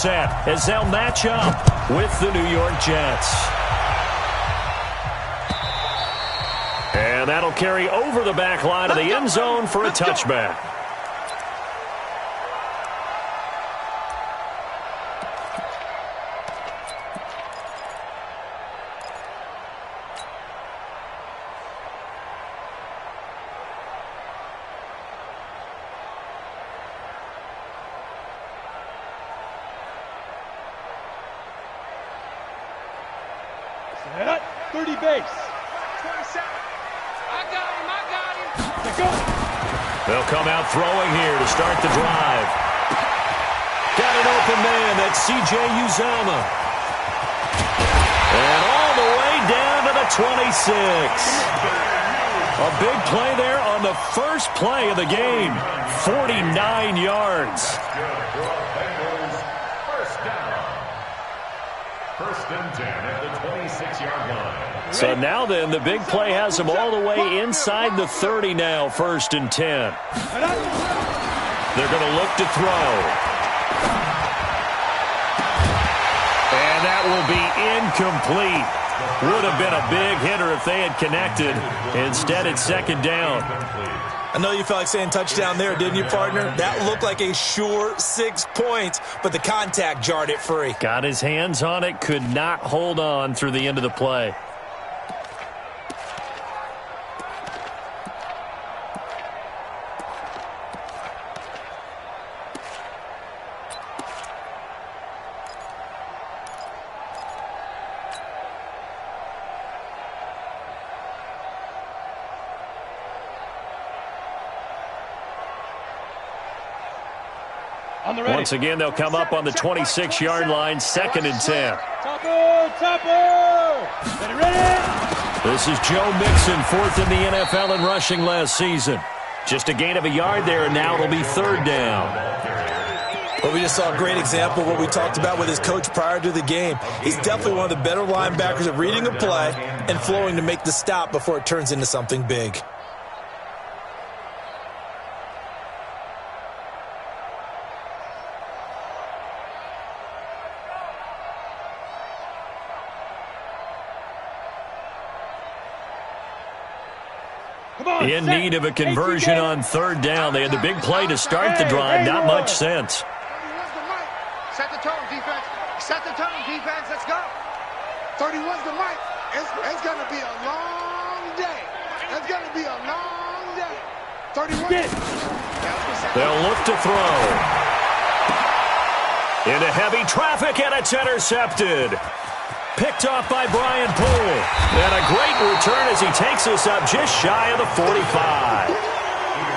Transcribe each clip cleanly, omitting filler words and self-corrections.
set as they'll match up with the New York Jets. And that'll carry over the back line of the end zone for a touchback. Set, 30 base. 27. I got him. Let's go. They'll come out throwing here to start the drive. Got an open man. That's C.J. Uzomah. And all the way down to the 26. A big play there on the first play of the game. 49 yards. First and 10 at the 26-yard line. So now then, the big play has them all the way inside the 30 now, 1st and 10. They're going to look to throw. And that will be incomplete. Would have been a big hitter if they had connected. Instead, it's 2nd down. I know you felt like saying touchdown there, didn't you, partner? That looked like a sure 6 points, but the contact jarred it free. Got his hands on it, could not hold on through the end of the play. Once again, they'll come up on the 26-yard line, 2nd and 10. Topper! Ready? This is Joe Mixon, 4th in the NFL in rushing last season. Just a gain of a yard there, and now it'll be 3rd down. Well, we just saw a great example of what we talked about with his coach prior to the game. He's definitely one of the better linebackers at reading a play and flowing to make the stop before it turns into something big. In need of a conversion on 3rd down. They had the big play to start the drive. Not much sense. Set the tone, defense. Set the tone, defense. Let's go. 31's the mic. It's going to be a long day. It's going to be a long day. 31. They'll look to throw. Into heavy traffic, and it's intercepted. Picked off by Brian Poole. And a great return as he takes us up just shy of the 45.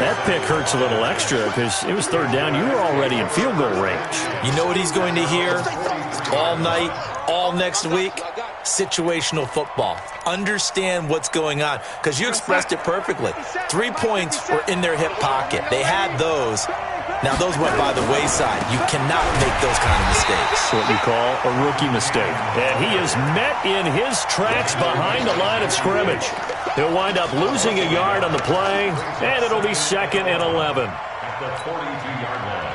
That pick hurts a little extra because it was 3rd down. You were already in field goal range. You know what he's going to hear all night, all next week? Situational football. Understand what's going on, because you expressed it perfectly. 3 points were in their hip pocket. They had those. Now, those went by the wayside. You cannot make those kind of mistakes. What you call a rookie mistake. And he is met in his tracks behind the line of scrimmage. He'll wind up losing a yard on the play, and it'll be 2nd and 11. At the 42-yard line.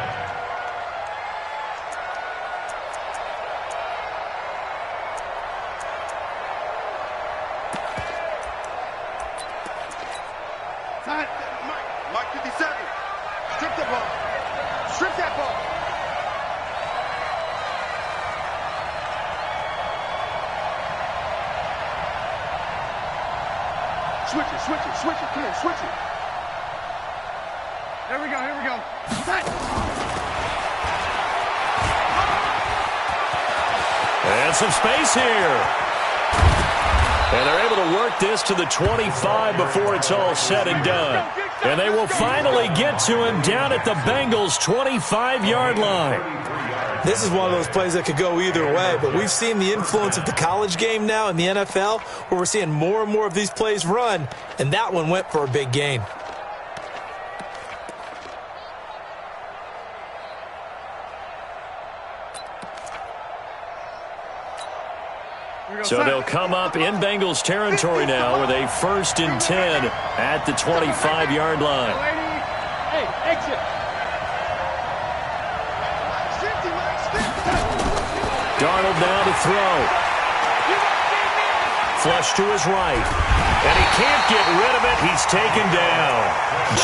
Mike 57. Strip the ball. Strip that ball. Switch it. Come here, switch it. Here we go. And some space here. And they're able to work this to the 25 before it's all said and done. And they will finally get to him down at the Bengals' 25-yard line. This is one of those plays that could go either way, but we've seen the influence of the college game now in the NFL, where we're seeing more and more of these plays run, and that one went for a big gain. So they'll come up in Bengals territory now with a 1st and 10 at the 25-yard line. Hey, exit. Darnold now to throw. Flush to his right. And he can't get rid of it. He's taken down.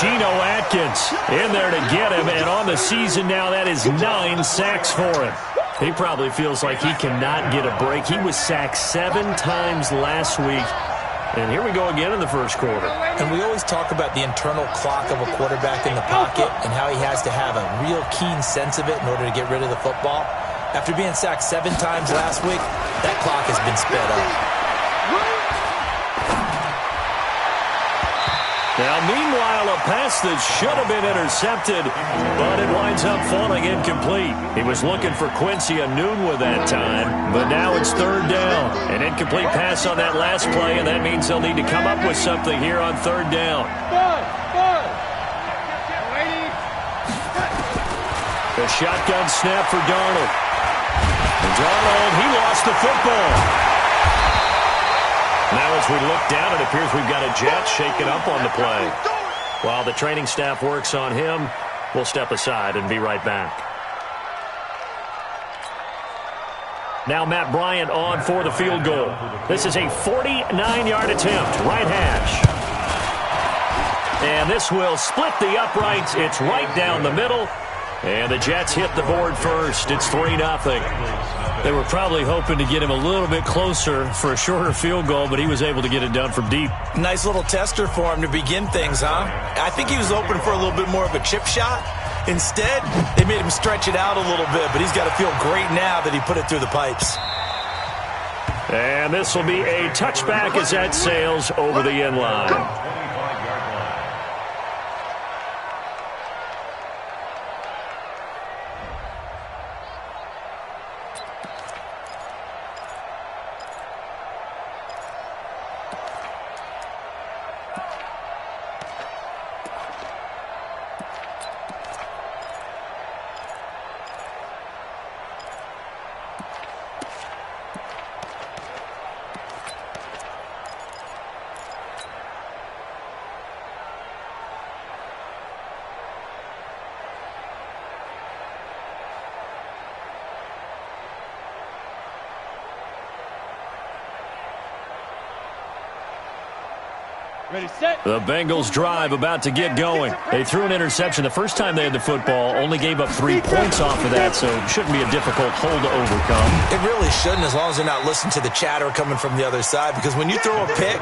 Geno Atkins in there to get him. And on the season now, that is 9 sacks for him. He probably feels like he cannot get a break. He was sacked 7 times last week. And here we go again in the first quarter. And we always talk about the internal clock of a quarterback in the pocket and how he has to have a real keen sense of it in order to get rid of the football. After being sacked 7 times last week, that clock has been sped up. Now, meanwhile, a pass that should have been intercepted, but it winds up falling incomplete. He was looking for Quincy Anoon with that time, but now it's third down. An incomplete pass on that last play, and that means they'll need to come up with something here on third down. The shotgun snap for Darnold. And Darnold, he lost the football. Now as we look down, it appears we've got a Jet shaken up on the play. While the training staff works on him, we'll step aside and be right back. Now Matt Bryant on for the field goal. This is a 49-yard attempt, right hash. And this will split the uprights. It's right down the middle. And the Jets hit the board first. It's 3-0. They were probably hoping to get him a little bit closer for a shorter field goal, but he was able to get it done from deep. Nice little tester for him to begin things, huh? I think he was open for a little bit more of a chip shot. Instead, they made him stretch it out a little bit, but he's got to feel great now that he put it through the pipes. And this will be a touchback as that sails over the end line. Ready, set. The Bengals drive about to get going. They threw an interception the first time they had the football, only gave up 3 points off of that, so it shouldn't be a difficult hole to overcome. It really shouldn't, as long as they're not listening to the chatter coming from the other side, because when you throw a pick,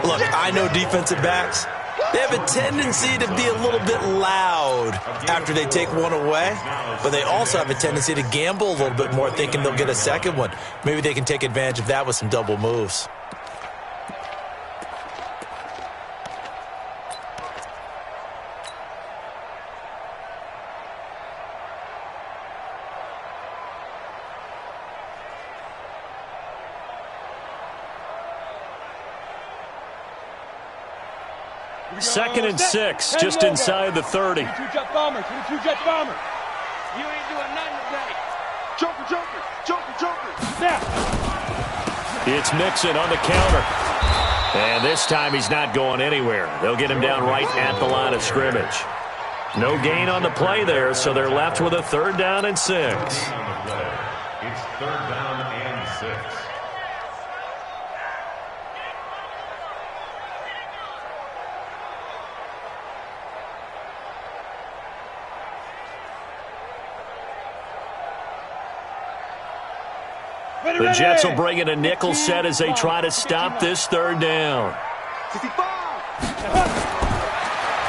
look, I know defensive backs, they have a tendency to be a little bit loud after they take one away, but they also have a tendency to gamble a little bit more, thinking they'll get a second one. Maybe they can take advantage of that with some double moves. Second and 6, just inside the 30. 22 Jet Bombers, 22 Jet Bombers. You ain't doing nothing today. Joker, Joker, Joker, Joker. Snap. It's Mixon on the counter. And this time he's not going anywhere. They'll get him down right at the line of scrimmage. No gain on the play there, so they're left with a third down and 6. It's third down and 6. The Jets will bring in a nickel set as they try to stop this third down.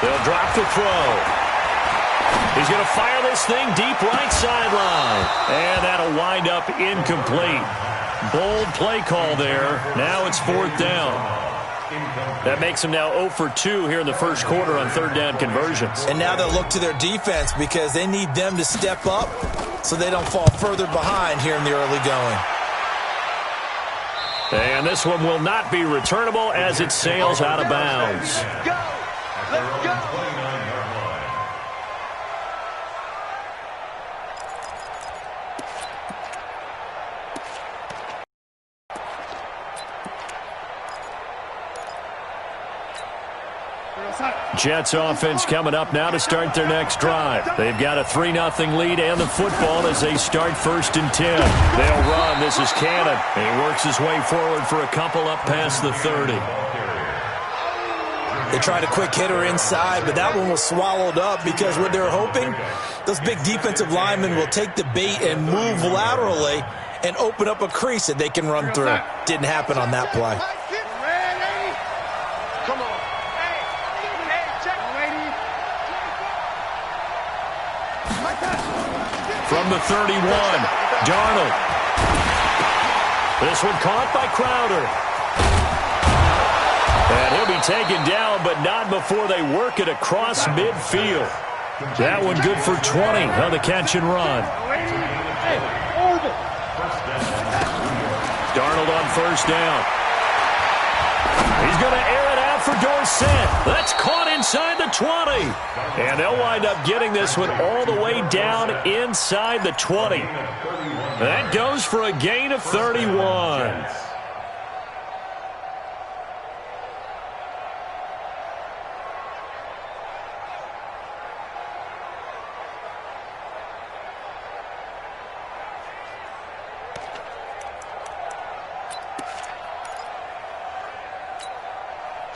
They'll drop the throw. He's going to fire this thing deep right sideline. And that'll wind up incomplete. Bold play call there. Now it's fourth down. That makes him now 0 for 2 here in the first quarter on third down conversions. And now they'll look to their defense because they need them to step up so they don't fall further behind here in the early going. And this one will not be returnable as it sails out of bounds. Go! Let's go! Jets offense coming up now to start their next drive. They've got a 3-0 lead and the football as they start 1st and 10. They'll run. This is Cannon. He works his way forward for a couple up past the 30. They tried a quick hitter inside, but that one was swallowed up because what they're hoping, those big defensive linemen will take the bait and move laterally and open up a crease that they can run through. Didn't happen on that play. Come on. From the 31, Darnold. This one caught by Crowder. And he'll be taken down, but not before they work it across midfield. That one good for 20 on the catch and run. Darnold on 1st down. He's going to air it out for Dorsett. That's caught inside the 20. And they'll wind up getting this one all the way down inside the 20. That goes for a gain of 31.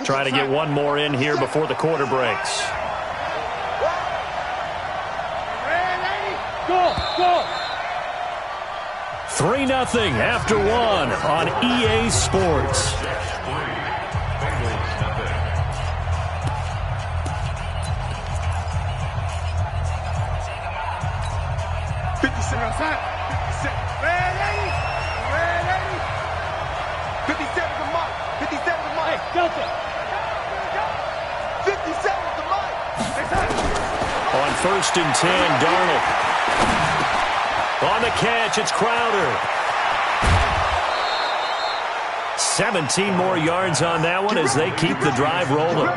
Try to get one more in here before the quarter breaks. Go! 3-0 after one on EA Sports. On 1st and 10, Darnold. On the catch, it's Crowder. 17 more yards on that one as they keep the drive rolling.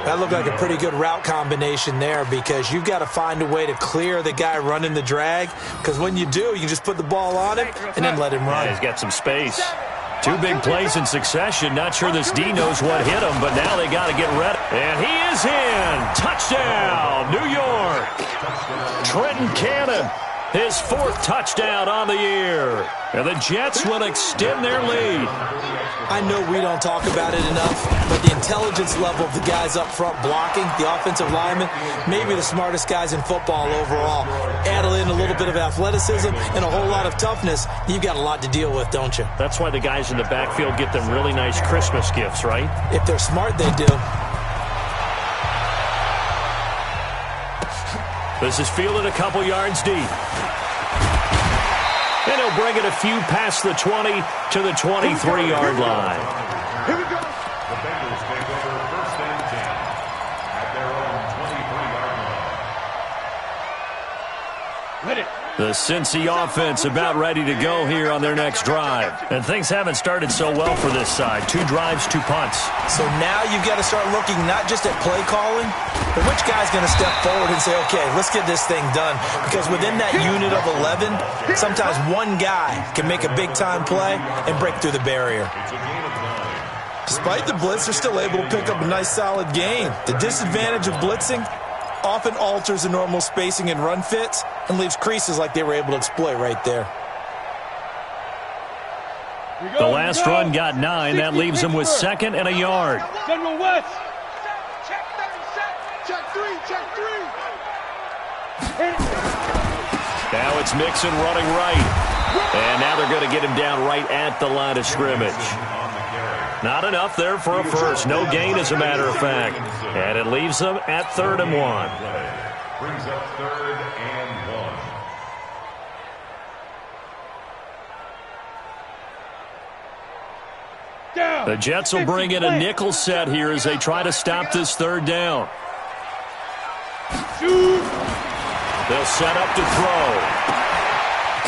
That looked like a pretty good route combination there because you've got to find a way to clear the guy running the drag, because when you do, you can just put the ball on him and then let him run. Yeah, he's got some space. 2 big plays in succession. Not sure this D knows what hit him, but now they got to get ready. And he is in. Touchdown, New York. Trenton Cannon, his 4th touchdown on the year. And the Jets will extend their lead. I know we don't talk about it enough, but the intelligence level of the guys up front blocking, the offensive linemen, maybe the smartest guys in football overall. Add in a little bit of athleticism and a whole lot of toughness, you've got a lot to deal with, don't you? That's why the guys in the backfield get them really nice Christmas gifts, right? If they're smart, they do. This is fielded a couple yards deep. And he'll bring it a few past the 20 to the 23-yard line. Here we go. The Bengals take over 1st and 10 at their own 23-yard line. Let it. The Cincy offense about ready to go here on their next drive. And things haven't started so well for this side. 2 drives, 2 punts. So now you've got to start looking not just at play calling, but which guy's going to step forward and say, okay, let's get this thing done. Because within that unit of 11, sometimes one guy can make a big-time play and break through the barrier. Despite the blitz, they're still able to pick up a nice, solid gain. The disadvantage of blitzing often alters the normal spacing and run fits and leaves creases like they were able to exploit right there. The last run got 9. That leaves them with 2nd and a yard. General West. Check 3. Now it's Mixon running right. And now they're going to get him down right at the line of scrimmage. Not enough there for a first. No gain, as a matter of fact. And it leaves them at 3rd and 1. Brings up 3rd and 1. Down. The Jets will bring in a nickel set here as they try to stop this 3rd down. They'll set up to throw.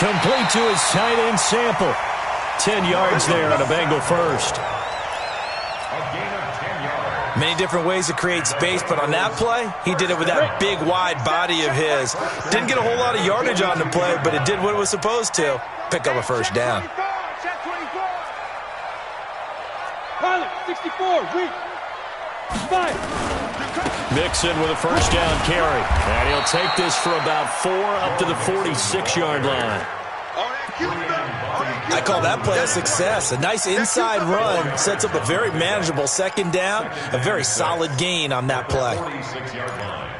Complete to his tight end Sample. 10 yards there on a Bengal first. Many different ways to create space, but on that play, he did it with that big, wide body of his. Didn't get a whole lot of yardage on the play, but it did what it was supposed to. Pick up a 1st down. Pilot, 64, weak. Mixon with a first down carry. And he'll take this for about 4 up to the 46-yard line. I call that play a success. A nice inside run sets up a very manageable second down. A very solid gain on that play. 46-yard line.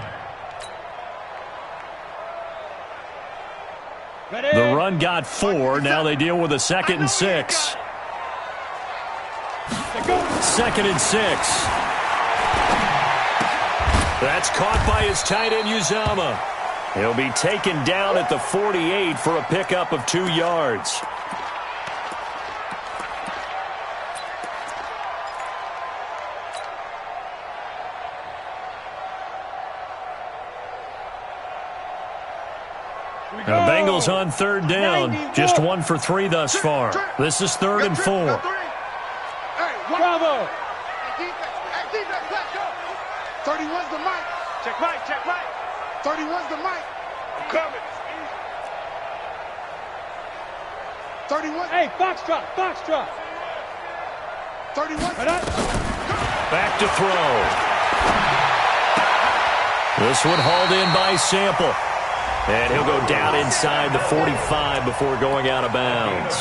The run got 4. Now they deal with a 2nd and 6. 2nd and 6. That's caught by his tight end, Uzama. He'll be taken down at the 48 for a pickup of 2 yards. Now Bengals on 3rd down. Just 1 for 3 thus far. This is 3rd and 4. Bravo. Hey, defense, let's go. 31's the mic. Check Mike, check Mike. 31's the mic. I'm coming. 31. Hey, Foxtrot, Foxtrot. 31. Back to throw. This one hauled in by Sample. And he'll go down inside the 45 before going out of bounds.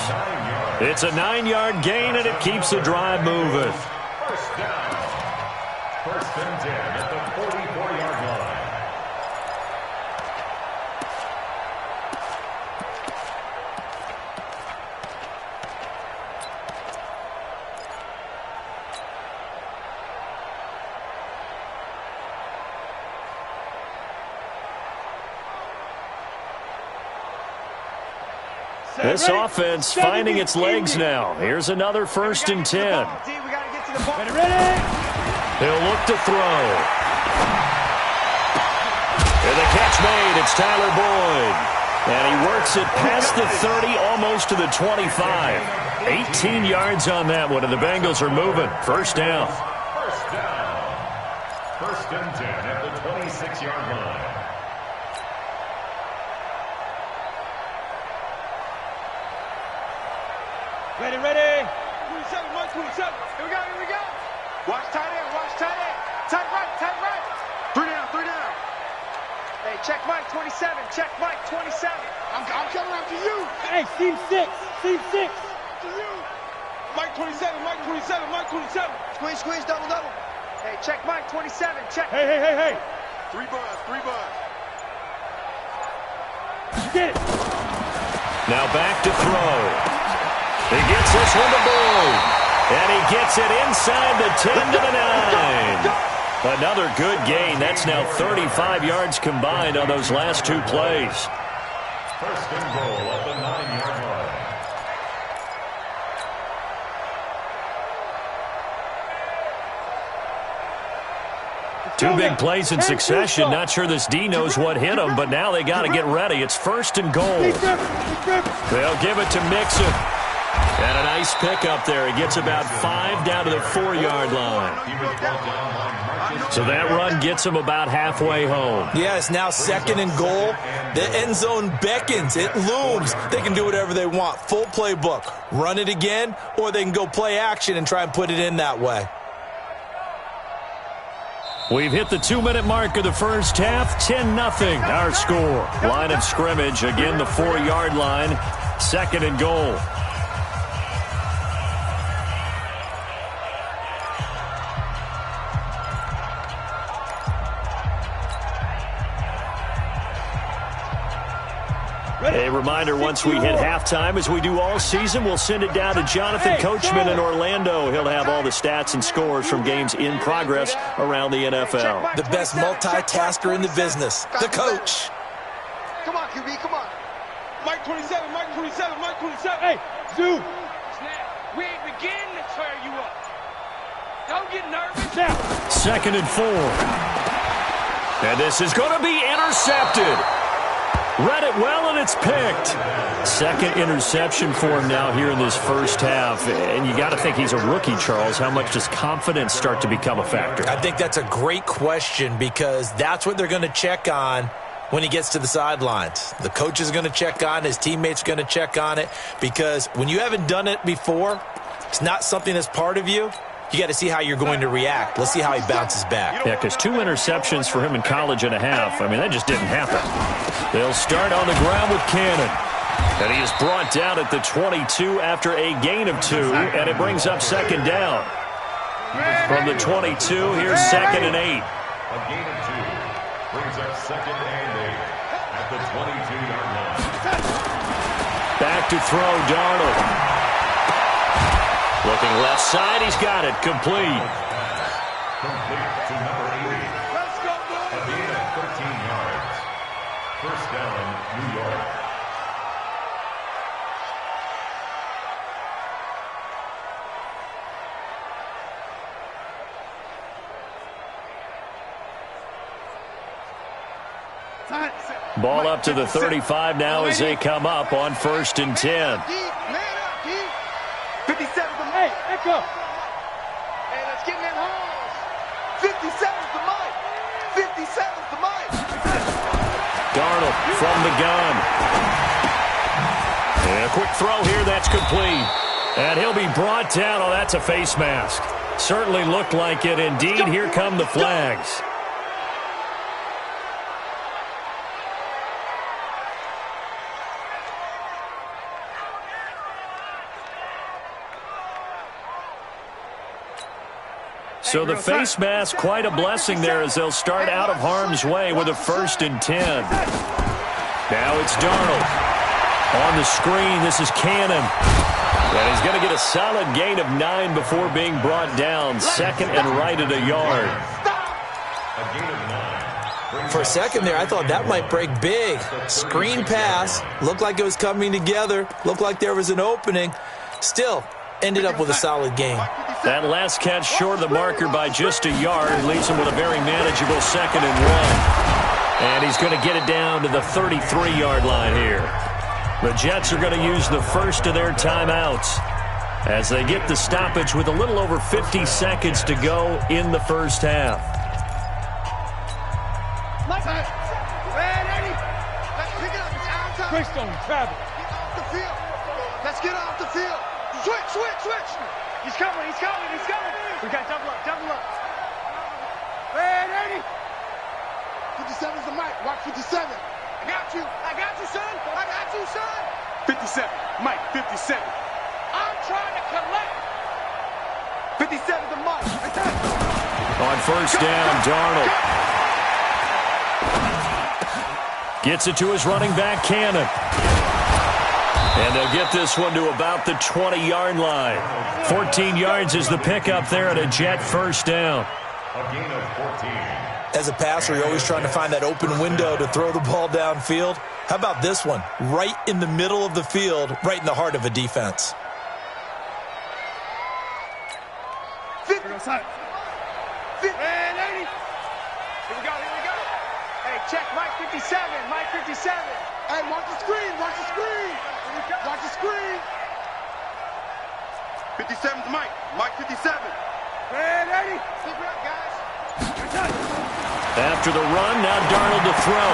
It's a 9-yard gain, and it keeps the drive moving. First down. 1st and 10 at the 44-yard line. This offense finding its legs now. Here's another 1st and 10. Ready, ready. He'll look to throw. And the catch made. It's Tyler Boyd. And he works it past the 30, almost to the 25. 18 yards on that one, and the Bengals are moving. First down. First down. 1st and 10 at the 26-yard line. Ready, ready. 27, Mike 27. Here we go, here we go. Watch tight end, watch tight end. Tight right, tight right. 3 down, 3 down. Hey, check Mike 27, check Mike 27. I'm coming after you. Hey, seam 6, seam 6. To you. Mike 27, Mike 27, Mike 27. Squeeze, squeeze, double, double. Hey, check Mike 27, check. Hey, hey, hey, hey. 3 bars, 3 bars. Get it. Now back to throw. He gets this one to Boyd. And he gets it inside the 10 to the 9. Another good gain. That's now 35 yards combined on those last 2 plays. 1st and goal at the 9-yard line. Two big plays in succession. Not sure this D knows what hit him, but now they got to get ready. It's 1st and goal. They'll give it to Mixon. And a nice pickup there. He gets about 5 down to the 4-yard line. So that run gets him about halfway home. Yeah, it's now 2nd and goal. The end zone beckons. It looms. They can do whatever they want. Full playbook. Run it again, or they can go play action and try and put it in that way. We've hit the 2-minute mark of the first half. 10-0 our score. Line of scrimmage, again the 4-yard line. 2nd and goal. A reminder, once we hit halftime, as we do all season, we'll send it down to Jonathan Coachman in Orlando. He'll have all the stats and scores from games in progress around the NFL. The best multitasker in the business, the coach. Come on, QB, come on. Mike 27, Mike 27, Mike 27. Hey, Zoo. Snap. We ain't beginning to tear you up. Don't get nervous. Now. 2nd and 4. And this is going to be intercepted. Read it well, and it's picked. 2nd interception for him now here in this first half. And you got to think he's a rookie, Charles. How much does confidence start to become a factor? I think that's a great question, because that's what they're going to check on when he gets to the sidelines. The coach is going to check on it. His teammates are going to check on it, because when you haven't done it before, it's not something that's part of you. you got to see how you're going to react. Let's see how he bounces back. Yeah, because 2 interceptions for him in college and a half. I mean, that just didn't happen. They'll start on the ground with Cannon. And he is brought down at the 22 after a gain of 2, and it brings up second down. From the 22, here's 2nd and 8. A gain of 2 brings up 2nd and 8 at the 22-yard line. Back to throw, Darnold. Looking left side, he's got it, complete. Complete to number 80. Let's go, A boys. gain of 13 yards. First down, New York. Ball up to the 35 now as they come up on 1st and 10. Man up, D. 57's the Hey, Echo. Hey, let's get in that holes. 57's the Mike. 57's the Mike. Darnold from the gun. And a quick throw here, that's complete. And he'll be brought down. Oh, that's a face mask. Certainly looked like it. Indeed, here come the flags. So the face mask, quite a blessing there as they'll start out of harm's way with a 1st and 10. Now it's Darnold. On the screen, this is Cannon. And he's going to get a solid gain of 9 before being brought down. 2nd and right at a yard. A gain of 9. For a second there, I thought that might break big. Screen pass. Looked like it was coming together. Looked like there was an opening. Still, ended up with a solid game. That last catch short of the marker by just a yard leaves him with a very manageable 2nd and 1. And he's going to get it down to the 33-yard line here. The Jets are going to use the first of their timeouts as they get the stoppage with a little over 50 seconds to go in the first half. Man, Eddie. Let's pick it up. It's our time. Greystone, travel. Get off the field. Let's get off the field. Switch. He's coming. We got double up. Man, Eddie. 57's the Mike. Watch 57. I got you, son. 57. Mike, 57. I'm trying to collect. 57's the Mike. On 1st down, Darnold gets it to his running back, Cannon. And they'll get this one to about the 20-yard line. 14 yards is the pickup there at a Jet 1st down. A gain of 14. As a passer, you're always trying to find that open window to throw the ball downfield. How about this one? Right in the middle of the field, right in the heart of a defense. Man, 80. Here we go. Hey, check Mike 57. Hey, watch the screen. 57's Mike. Mike 57. Man, 80. Keep it up, guys. After the run, now Darnold to throw.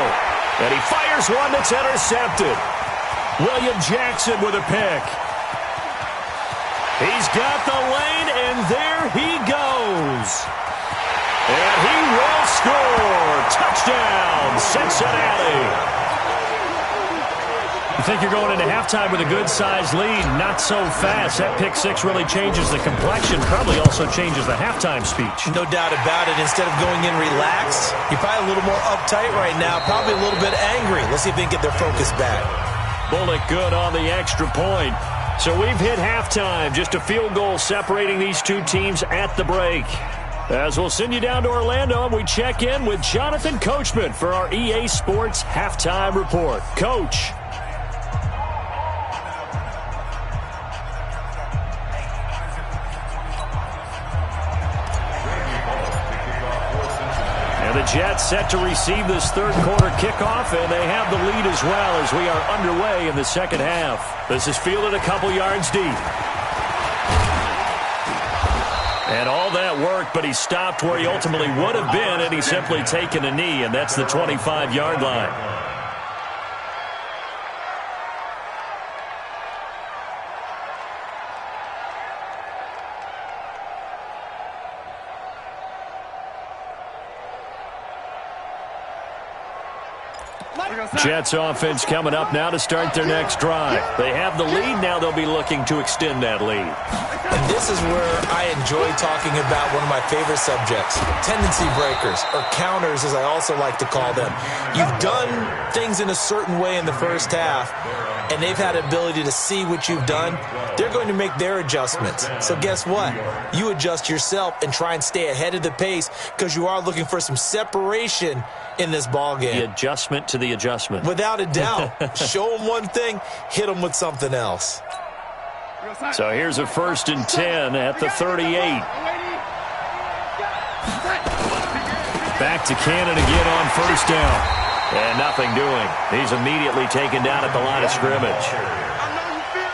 And he fires one that's intercepted. William Jackson with a pick. He's got the lane, and there he goes. And he will score. Touchdown, Cincinnati. You think you're going into halftime with a good-sized lead. Not so fast. That pick six really changes the complexion. Probably also changes the halftime speech. No doubt about it. Instead of going in relaxed, you're probably a little more uptight right now. Probably a little bit angry. Let's see if they can get their focus back. Bullock good on the extra point. So we've hit halftime. Just a field goal separating these two teams at the break. As we'll send you down to Orlando, we check in with Jonathan Coachman for our EA Sports Halftime Report. Coach. And the Jets set to receive this third quarter kickoff, and they have the lead as well as we are underway in the second half. This is fielded a couple yards deep. And all that work, but he stopped where he ultimately would have been, and he's simply taken a knee, and that's the 25-yard line. Jets offense coming up now to start their next drive. They have the lead. Now they'll be looking to extend that lead. And this is where I enjoy talking about one of my favorite subjects, tendency breakers, or counters as I also like to call them. You've done things in a certain way in the first half, and they've had ability to see what you've done. They're going to make their adjustments. So guess what? You adjust yourself and try and stay ahead of the pace because you are looking for some separation in this ball game. The adjustment to the adjustment. Without a doubt. Show them one thing, hit them with something else. So here's a 1st and 10 at the 38. Back to Cannon again on 1st down. And nothing doing. He's immediately taken down at the line of scrimmage.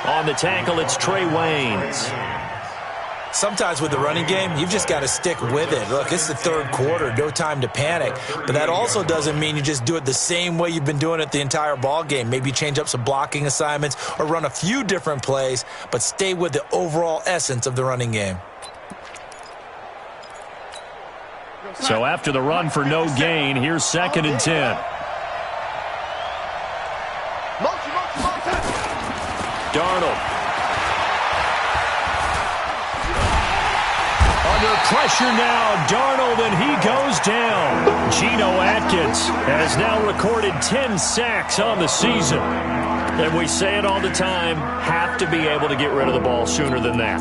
On the tackle, it's Trey Waynes. Sometimes with the running game, you've just got to stick with it. Look, it's the third quarter, no time to panic. But that also doesn't mean you just do it the same way you've been doing it the entire ball game. Maybe change up some blocking assignments or run a few different plays, but stay with the overall essence of the running game. So after the run for no gain, here's 2nd and 10. Darnold. Under pressure now, Darnold, and he goes down. Geno Atkins has now recorded 10 sacks on the season. And we say it all the time, have to be able to get rid of the ball sooner than that.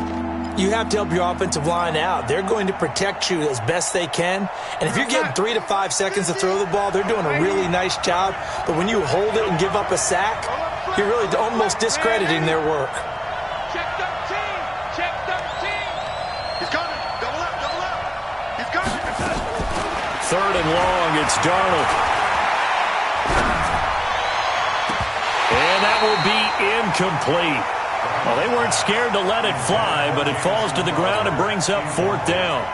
You have to help your offensive line out. They're going to protect you as best they can. And if you're getting 3 to 5 seconds to throw the ball, they're doing a really nice job. But when you hold it and give up a sack, you're really almost discrediting their work. Check 13. Check 13. He's coming. Double up, double up. He's coming. 3rd and long, it's Darnold. And that will be incomplete. Well, they weren't scared to let it fly, but it falls to the ground and brings up 4th down.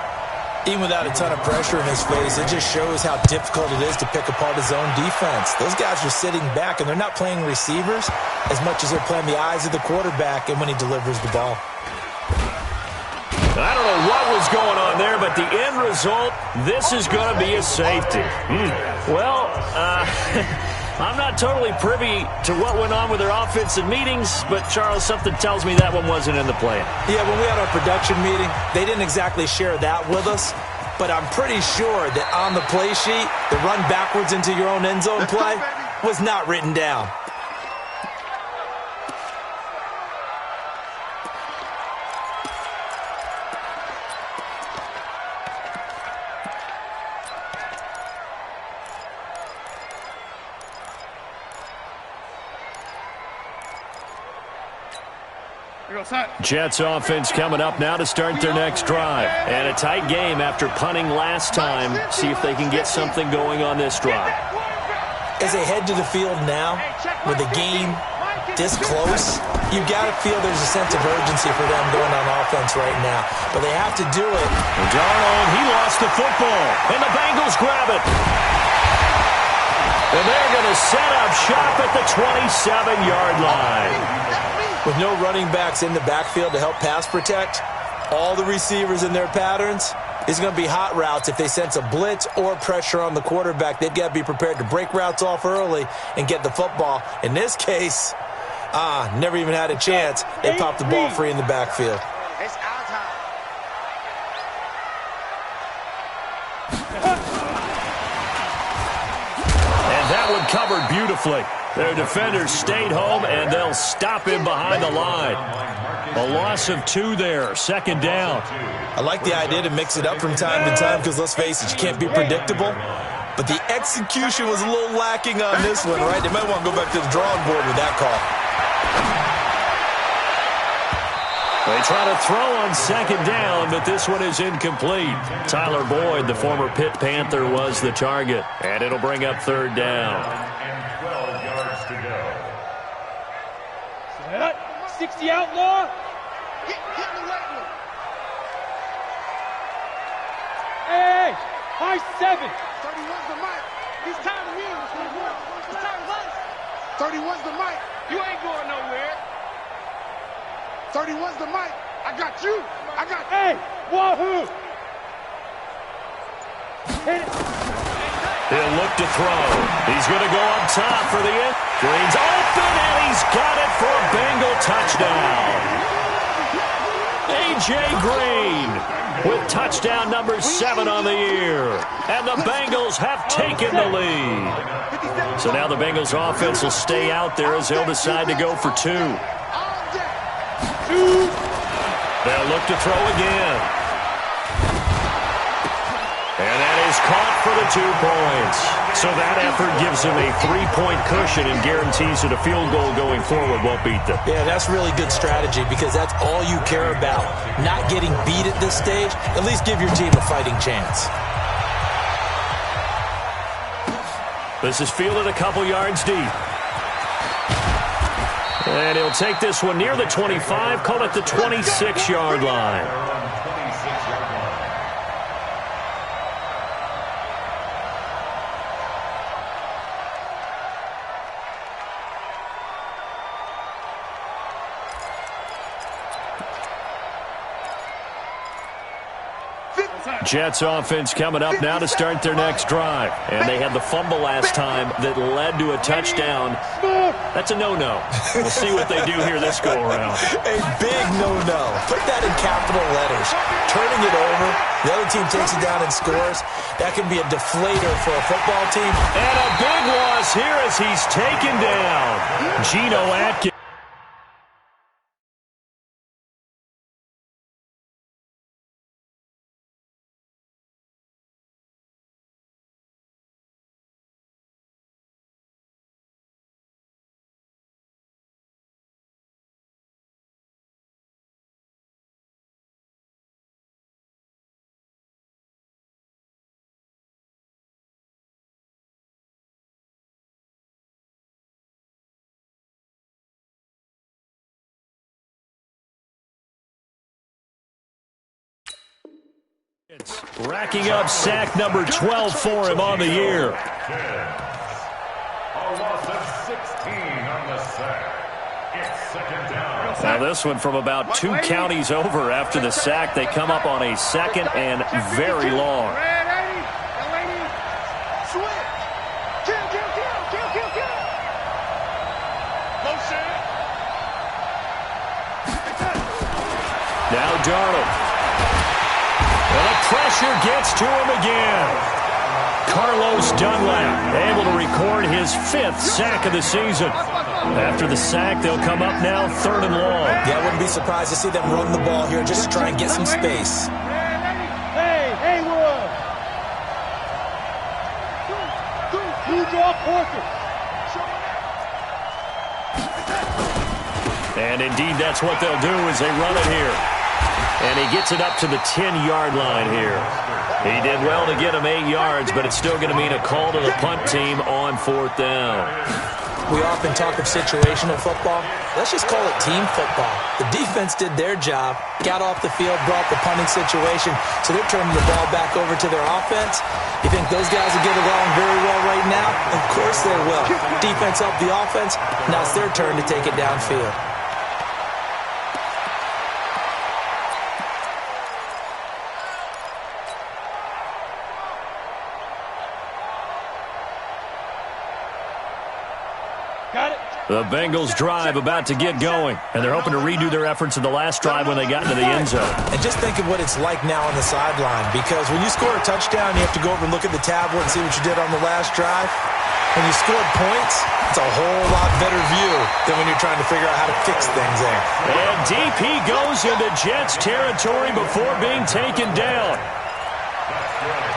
Even without a ton of pressure in his face, it just shows how difficult it is to pick apart his own defense. Those guys are sitting back, and they're not playing receivers as much as they're playing the eyes of the quarterback and when he delivers the ball. I don't know what was going on there, but the end result, this is going to be a safety. Well, I'm not totally privy to what went on with their offensive meetings, but, Charles, something tells me that one wasn't in the plan. Yeah, when we had our production meeting, they didn't exactly share that with us, but I'm pretty sure that on the play sheet, the run backwards into your own end zone play was not written down. Jets offense coming up now to start their next drive. And a tight game after punting last time. See if they can get something going on this drive. As they head to the field now, with the game this close, you've got to feel there's a sense of urgency for them going on offense right now. But they have to do it. Darnold, he lost the football. And the Bengals grab it. And they're going to set up shop at the 27-yard line. With no running backs in the backfield to help pass protect, all the receivers in their patterns, it's going to be hot routes. If they sense a blitz or pressure on the quarterback, they've got to be prepared to break routes off early and get the football. In this case, never even had a chance. They popped the ball free in the backfield. It's our time. And that one covered beautifully. Their defenders stayed home, and they'll stop him behind the line. A loss of 2 there, 2nd down. I like the idea to mix it up from time to time because, let's face it, you can't be predictable. But the execution was a little lacking on this one, right? They might want to go back to the drawing board with that call. They try to throw on 2nd down, but this one is incomplete. Tyler Boyd, the former Pitt Panther, was the target, and it'll bring up 3rd down. 60 outlaw. Hit the right one. Hey, high 7. 31's the mic. He's tired of hearing this one. He's tired of us. 31's the mic. You ain't going nowhere. 31's the mic. I got you. I got you. Hey, wahoo. Hit it. He'll look to throw. He's going to go up top for the end. Green's open, and he's got it for a Bengal touchdown. A.J. Green with touchdown number 7 on the year. And the Bengals have taken the lead. So now the Bengals offense will stay out there as they'll decide to go for 2. They'll look to throw again. And that is caught for the 2 points. So that effort gives them a 3-point cushion and guarantees that a field goal going forward won't beat them. Yeah, that's really good strategy because that's all you care about. Not getting beat at this stage. At least give your team a fighting chance. This is fielded a couple yards deep. And he'll take this one near the 25, call it the 26-yard line. Jets offense coming up now to start their next drive. And they had the fumble last time that led to a touchdown. That's a no-no. We'll see what they do here this go-around. A big no-no. Put that in capital letters. Turning it over, the other team takes it down and scores. That can be a deflator for a football team. And a big loss here as he's taken down. Geno Atkins. Racking up sack number 12 for him on the year. A loss of 16 on the sack. It's second down. Now this one from about 2 counties over after the sack. They come up on a second and very long. Now Darnold. And the pressure gets to him again. Carlos Dunlap able to record his 5th sack of the season. After the sack, they'll come up now 3rd and long. Yeah, I wouldn't be surprised to see them run the ball here just to try and get some space. Hey, Wood. You draw Porter. And indeed, that's what they'll do as they run it here. And he gets it up to the 10-yard line here. He did well to get him 8 yards, but it's still going to mean a call to the punt team on 4th down. We often talk of situational football. Let's just call it team football. The defense did their job, got off the field, brought the punting situation, so they're turning the ball back over to their offense. You think those guys will get along very well right now? Of course they will. Defense helped the offense. Now it's their turn to take it downfield. The Bengals drive about to get going, and they're hoping to redo their efforts in the last drive when they got into the end zone. And just think of what it's like now on the sideline, because when you score a touchdown, you have to go over and look at the tablet and see what you did on the last drive. When you scored points, it's a whole lot better view than when you're trying to figure out how to fix things there. And DP goes into Jets territory before being taken down.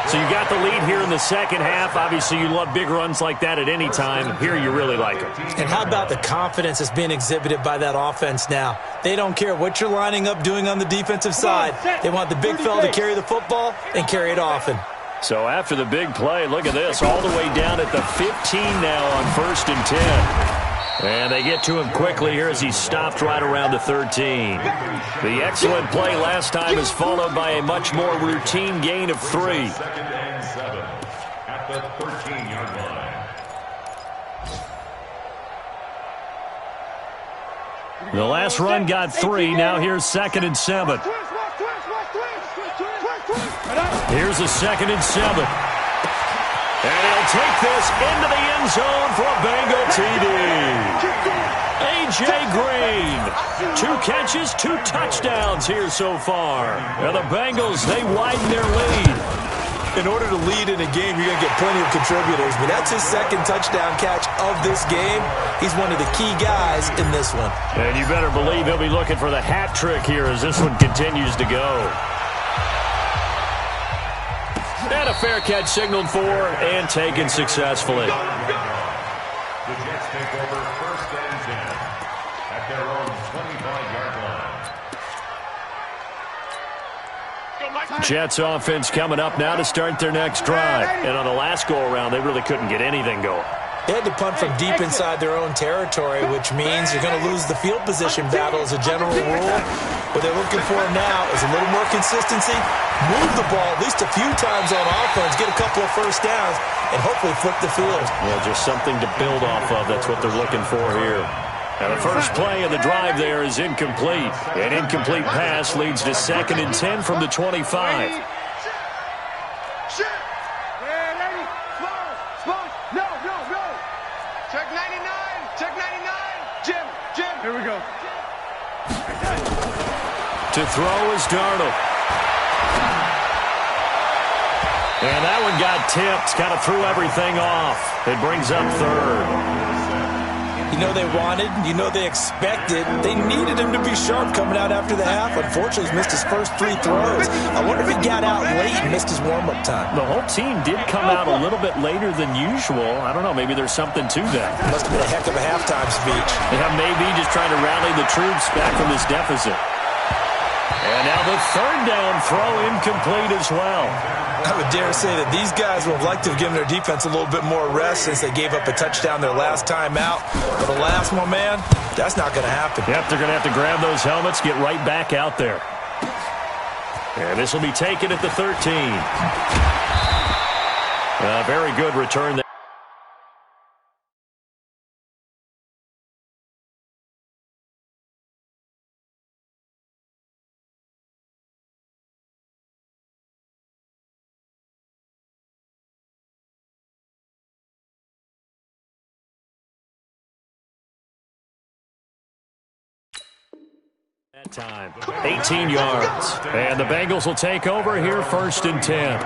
So you got the lead here in the second half. Obviously, you love big runs like that at any time. Here, you really like them. And how about the confidence that's being exhibited by that offense now? They don't care what you're lining up doing on the defensive side. They want the big fella to carry the football and carry it often. So after the big play, look at this, all the way down at the 15 now on 1st and 10. And they get to him quickly here as he's stopped right around the 13. The excellent play last time is followed by a much more routine gain of 3. 2nd and 7 at the 13-yard line. The last run got 3. Now here's 2nd and 7. Here's a 2nd and 7. And he'll take this into the end zone for a Bengal TD. A.J. Green, 2 catches, 2 touchdowns here so far. And the Bengals, they widen their lead. In order to lead in a game, you're going to get plenty of contributors, but that's his 2nd touchdown catch of this game. He's one of the key guys in this one. And you better believe he'll be looking for the hat trick here as this one continues to go. And a fair catch signaled for and taken successfully. The Jets take over 1st and 10 at their own 25-yard line. Jets offense coming up now to start their next drive. And on the last go-around, they really couldn't get anything going. They had to punt from deep inside their own territory, which means you're going to lose the field position battle as a general rule. What they're looking for now is a little more consistency, move the ball at least a few times on offense, get a couple of first downs, and hopefully flip the field. Yeah, just something to build off of. That's what they're looking for here. And the first play of the drive there is incomplete. An incomplete pass leads to 2nd and 10 from the 25. Check 99. Check 99. Jim. Here we go. To throw is Darnold. And that one got tipped. Kind of threw everything off. It brings up 3rd. You know they wanted, you know they expected. They needed him to be sharp coming out after the half. Unfortunately, he's missed his first 3 throws. I wonder if he got out late and missed his warm-up time. The whole team did come out a little bit later than usual. I don't know, maybe there's something to that. Must have been a heck of a halftime speech. Yeah, maybe just trying to rally the troops back from this deficit. And now the 3rd down throw incomplete as well. I would dare say that these guys would have liked to have given their defense a little bit more rest since they gave up a touchdown their last time out. But the last one, man, that's not going to happen. Yep, they're going to have to grab those helmets, get right back out there. And this will be taken at the 13. Very good return there. That time, 18 yards. And the Bengals will take over here 1st and 10.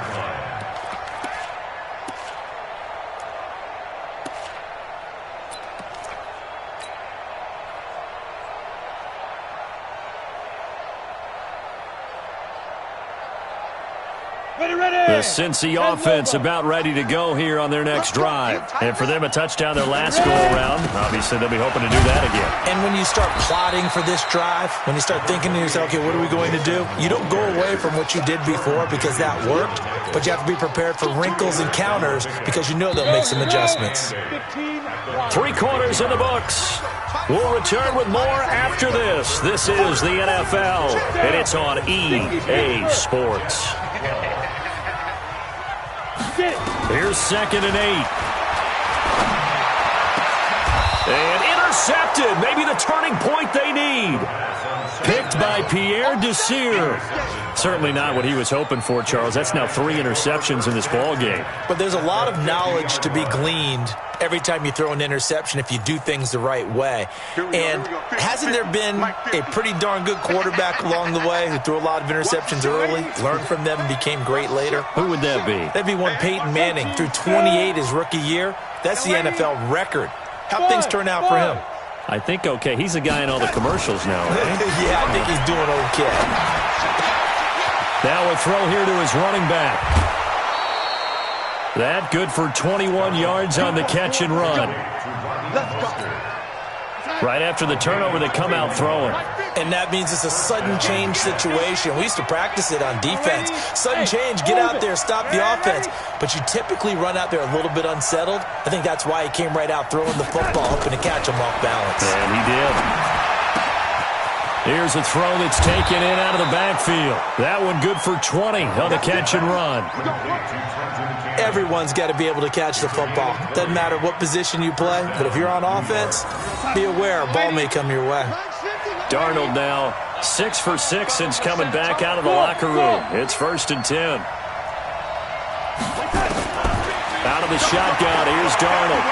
The Cincy offense about ready to go here on their next drive. And for them, a touchdown their last go-around. Obviously, they'll be hoping to do that again. And when you start plotting for this drive, when you start thinking to yourself, okay, what are we going to do? You don't go away from what you did before because that worked, but you have to be prepared for wrinkles and counters because you know they'll make some adjustments. 3 quarters in the books. We'll return with more after this. This is the NFL, and it's on EA Sports. Here's 2nd and 8. And intercepted. Maybe the turning point they need. Picked by Pierre Desir. Certainly not what he was hoping for, Charles. That's now 3 interceptions in this ball game. But there's a lot of knowledge to be gleaned every time you throw an interception if you do things the right way. And hasn't there been a pretty darn good quarterback along the way who threw a lot of interceptions early, learned from them, and became great later? Who would that be? That'd be one Peyton Manning. Threw 28 his rookie year. That's the NFL record. How'd things turn out for him? I think okay. He's a guy in all the commercials now, right? Yeah, I think he's doing okay. Now a throw here to his running back. That good for 21 yards on the catch and run. Right after the turnover, they come out throwing. And that means it's a sudden change situation. We used to practice it on defense. Sudden change, get out there, stop the offense. But you typically run out there a little bit unsettled. I think that's why he came right out throwing the football, hoping to catch him off balance. And he did. Here's a throw that's taken in out of the backfield. That one good for 20 on the catch and run. Everyone's got to be able to catch the football. Doesn't matter what position you play, but if you're on offense, be aware a ball may come your way. Darnold now 6 for 6 since coming back out of the locker room. It's 1st and 10. Out of the shotgun. Here's Darnold.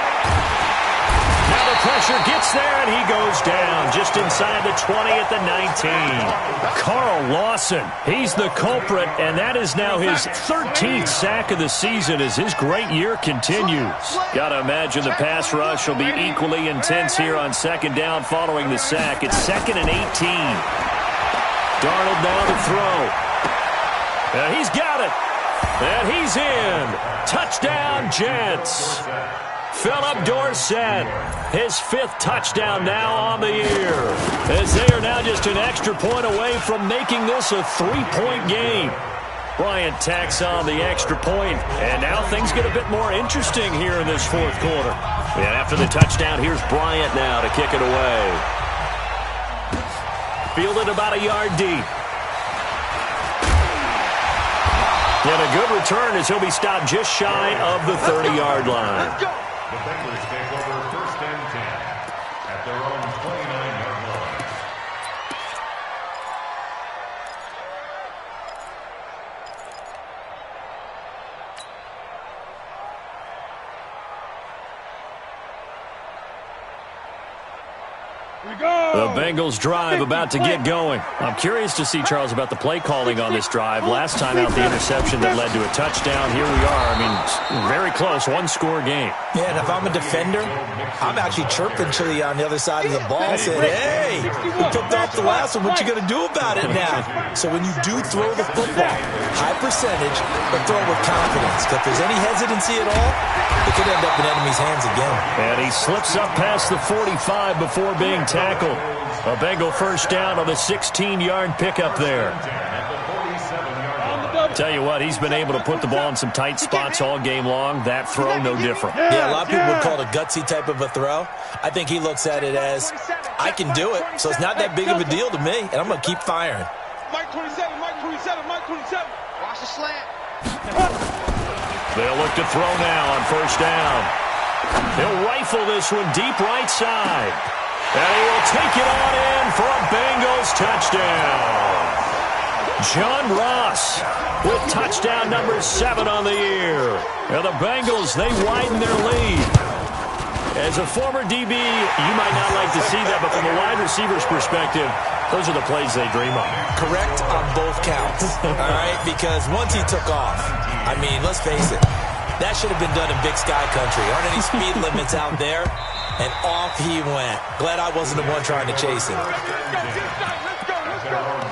Now the pressure gets there, and he goes down just inside the 20 at the 19. Carl Lawson, he's the culprit, and that is now his 13th sack of the season as his great year continues. Got to imagine the pass rush will be equally intense here on second down following the sack. It's 2nd and 18. Darnold now to throw. And he's got it. And he's in. Touchdown, Jets. Philip Dorsett, his 5th touchdown now on the year, as they are now just an extra point away from making this a 3-point game. Bryant tacks on the extra point, and now things get a bit more interesting here in this 4th quarter. And after the touchdown, here's Bryant now to kick it away. Fielded about a yard deep. And a good return as he'll be stopped just shy of the 30-yard line. The Bengals take over 1st and 10 at their own 29-yard line. The Bengals drive about to get going. I'm curious to see, Charles, about the play calling on this drive. Last time out, the interception that led to a touchdown. Here we are. I mean, very close, one-score game. Yeah, and if I'm a defender, I'm actually chirping Chili on the other side of the ball, saying, hey, we picked off the last one. What you going to do about it now? So when you do throw the football, high percentage, but throw with confidence. If there's any hesitancy at all, it could end up in enemy's hands again. And he slips up past the 45 before being tackled. A Bengal first down on the 16-yard pickup there. Tell you what, he's been able to put the ball in some tight spots all game long. That throw, no different. Yeah, a lot of people would call it a gutsy type of a throw. I think he looks at it as, I can do it, so it's not that big of a deal to me, and I'm going to keep firing. Mike 27, Mike 27, Mike 27. Watch the slant. They'll look to throw now on first down. He'll rifle this one deep right side. And he will take it on in for a Bengals touchdown. John Ross with touchdown number 7 on the year. And the Bengals, they widen their lead. As a former DB, you might not like to see that, but from a wide receiver's perspective, those are the plays they dream of. Correct on both counts, all right? Because once he took off, I mean, let's face it, that should have been done in Big Sky Country. Aren't any speed limits out there? And off he went. Glad I wasn't the one trying to chase him. Let's go.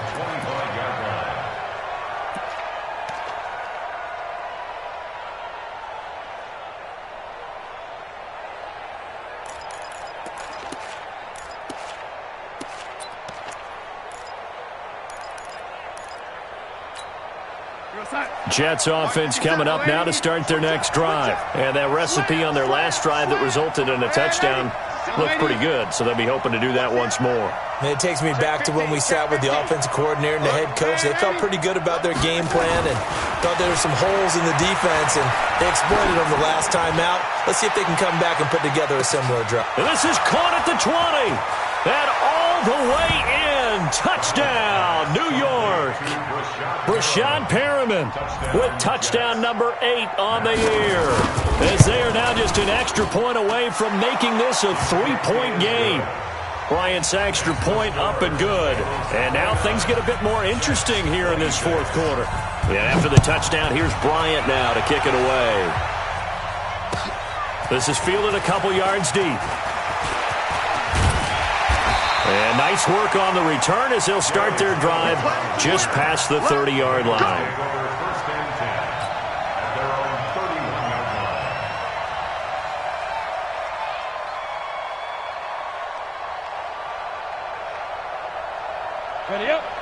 Jets offense coming up now to start their next drive. And that recipe on their last drive that resulted in a touchdown looked pretty good, so they'll be hoping to do that once more. And it takes me back to when we sat with the offensive coordinator and the head coach. They felt pretty good about their game plan and thought there were some holes in the defense, and they exploited them the last time out. Let's see if they can come back and put together a similar drive. And this is caught at the 20. And all the way in. Touchdown, New York. Rashad Perriman with touchdown number 8 on the year. As they are now just an extra point away from making this a 3-point game. Bryant's extra point up and good. And now things get a bit more interesting here in this 4th quarter. And after the touchdown, here's Bryant now to kick it away. This is fielded a couple yards deep. And nice work on the return as they'll start their drive just past the 30-yard line.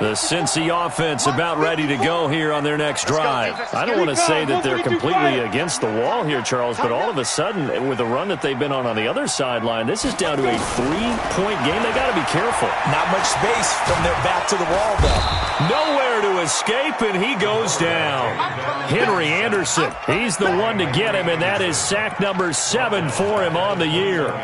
The Cincy offense about ready to go here on their next drive. I don't want to say that they're completely against the wall here, Charles, but all of a sudden, with the run that they've been on the other sideline, this is down to a 3-point game. They got to be careful. Not much space from their back to the wall, though. Nowhere to escape, and he goes down. Henry Anderson, he's the one to get him, and that is sack number 7 for him on the year.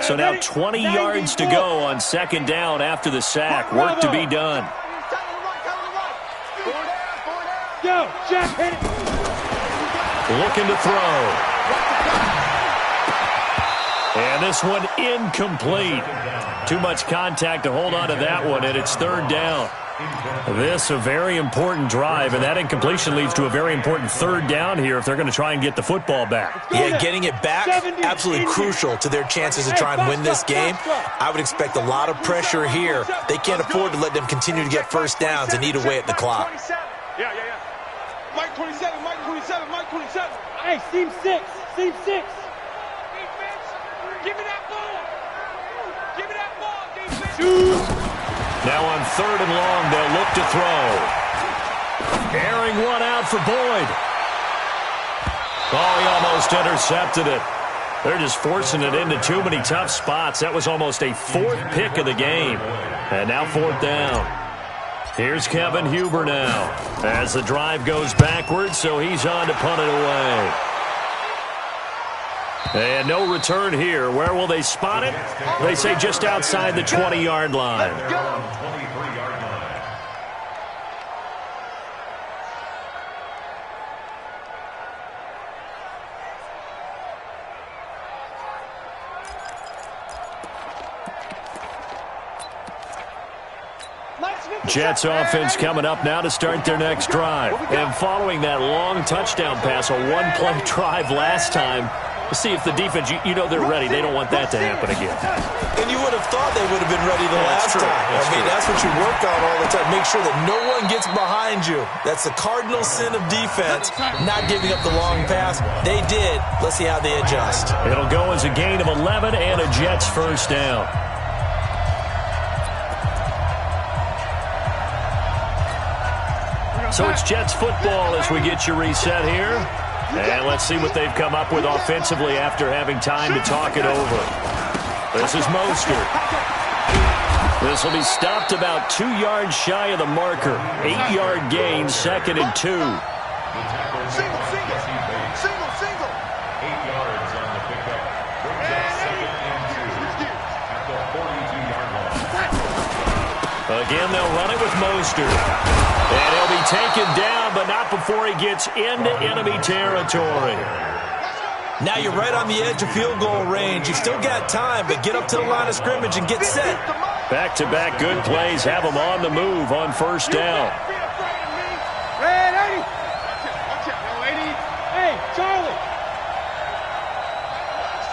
So now 20 yards to go on second down after the sack. Work to be done. Go, Jack, hit it. Looking to throw. And this one incomplete. Too much contact to hold on to that one, and it's third down. This a very important drive, and that incompletion leads to a very important third down here if they're going to try and get the football back. Yeah, getting it back, absolutely crucial to their chances to try and win this game. I would expect a lot of pressure here. They can't afford to let them continue to get first downs and eat away at the clock. Yeah. Mike 27, Mike 27, Mike 27. Hey, seam 6, seam 6. Defense, give me that ball. Give me that ball, defense. Now on third and long, they'll look to throw. Airing one out for Boyd. Oh, he almost intercepted it. They're just forcing it into too many tough spots. That was almost a fourth pick of the game. And now fourth down. Here's Kevin Huber now as the drive goes backwards, so he's on to punt it away. And no return here. Where will they spot it? They say just outside the 20-yard line. Jets offense coming up now to start their next drive. And following that long touchdown pass, a one-play drive last time, to see if the defense, you know they're ready. They don't want that to happen again. And you would have thought they would have been ready the last time. That's what you work on all the time. Make sure that no one gets behind you. That's the cardinal sin of defense, not giving up the long pass. They did. Let's see how they adjust. It'll go as a gain of 11 and a Jets first down. So it's Jets football as we get you reset here. And let's see what they've come up with offensively after having time to talk it over. This is Mostert. This will be stopped about 2 yards shy of the marker. 8-yard gain, second and 2. Single. 8 yards on the pickup. Brings up second and 2 at the 42-yard line. Again, they'll run it with Mostert. And he'll be taken down, but not before he gets into enemy territory. Now you're right on the edge of field goal range. You've still got time, but get up to the line of scrimmage and get set. Back-to-back good plays have them on the move on first down. Red 80. Watch out, no 80. Hey, Charlie.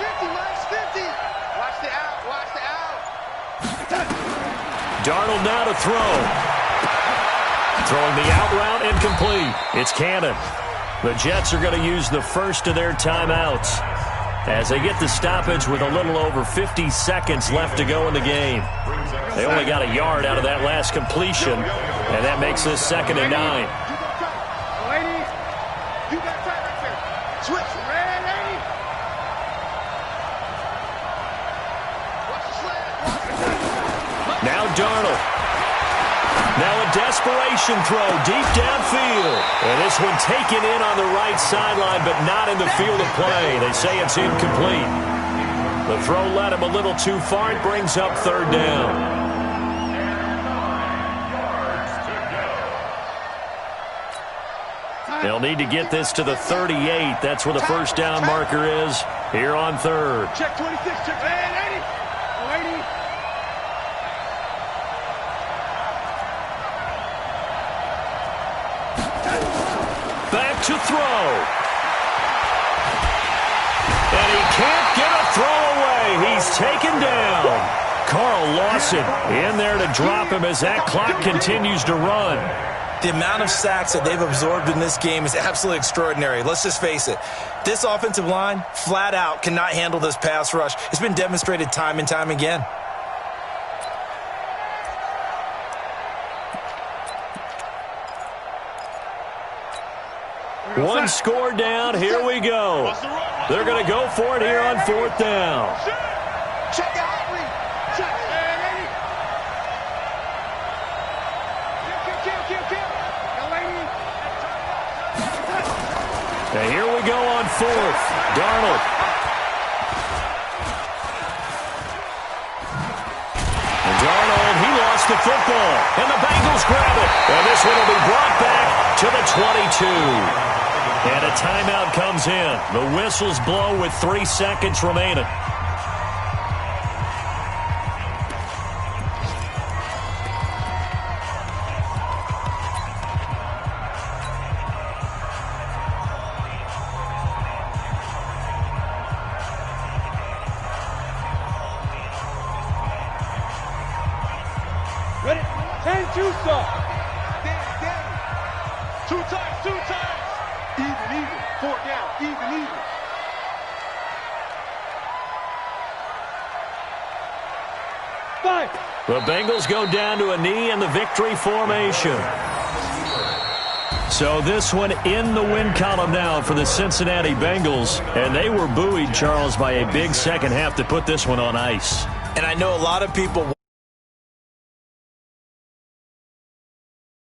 50, minus 50. Watch the out. Darnold now to throw. Throwing the out route incomplete. It's Cannon. The Jets are going to use the first of their timeouts as they get the stoppage with a little over 50 seconds left to go in the game. They only got a yard out of that last completion, and that makes this second and 9. Lady, you got time right there. Switch. Red 80. Watch the slant. Now Darnold. Now a desperation throw deep downfield. And this one taken in on the right sideline, but not in the field of play. They say it's incomplete. The throw led him a little too far. It brings up third down. They'll need to get this to the 38. That's where the first down marker is here on third. Check 26. Check 80. 80. Back to throw. And he can't get a throw away. He's taken down. Carl Lawson in there to drop him as that clock continues to run. The amount of sacks that they've absorbed in this game is absolutely extraordinary. Let's just face it. This offensive line, flat out, cannot handle this pass rush. It's been demonstrated time and time again. One score down. Here we go. They're going to go for it here on fourth down. Check it out, Lee. Check it. And here we go on fourth. Darnold. gets the football, and the Bengals grab it. And this one will be brought back to the 22. And a timeout comes in. The whistles blow with 3 seconds remaining. Ready? 10-2 stop. Danny. 2 times. Even. 4 down. Even. Five. The Bengals go down to a knee in the victory formation. So this one in the win column now for the Cincinnati Bengals. And they were buoyed, Charles, by a big second half to put this one on ice. And I know a lot of people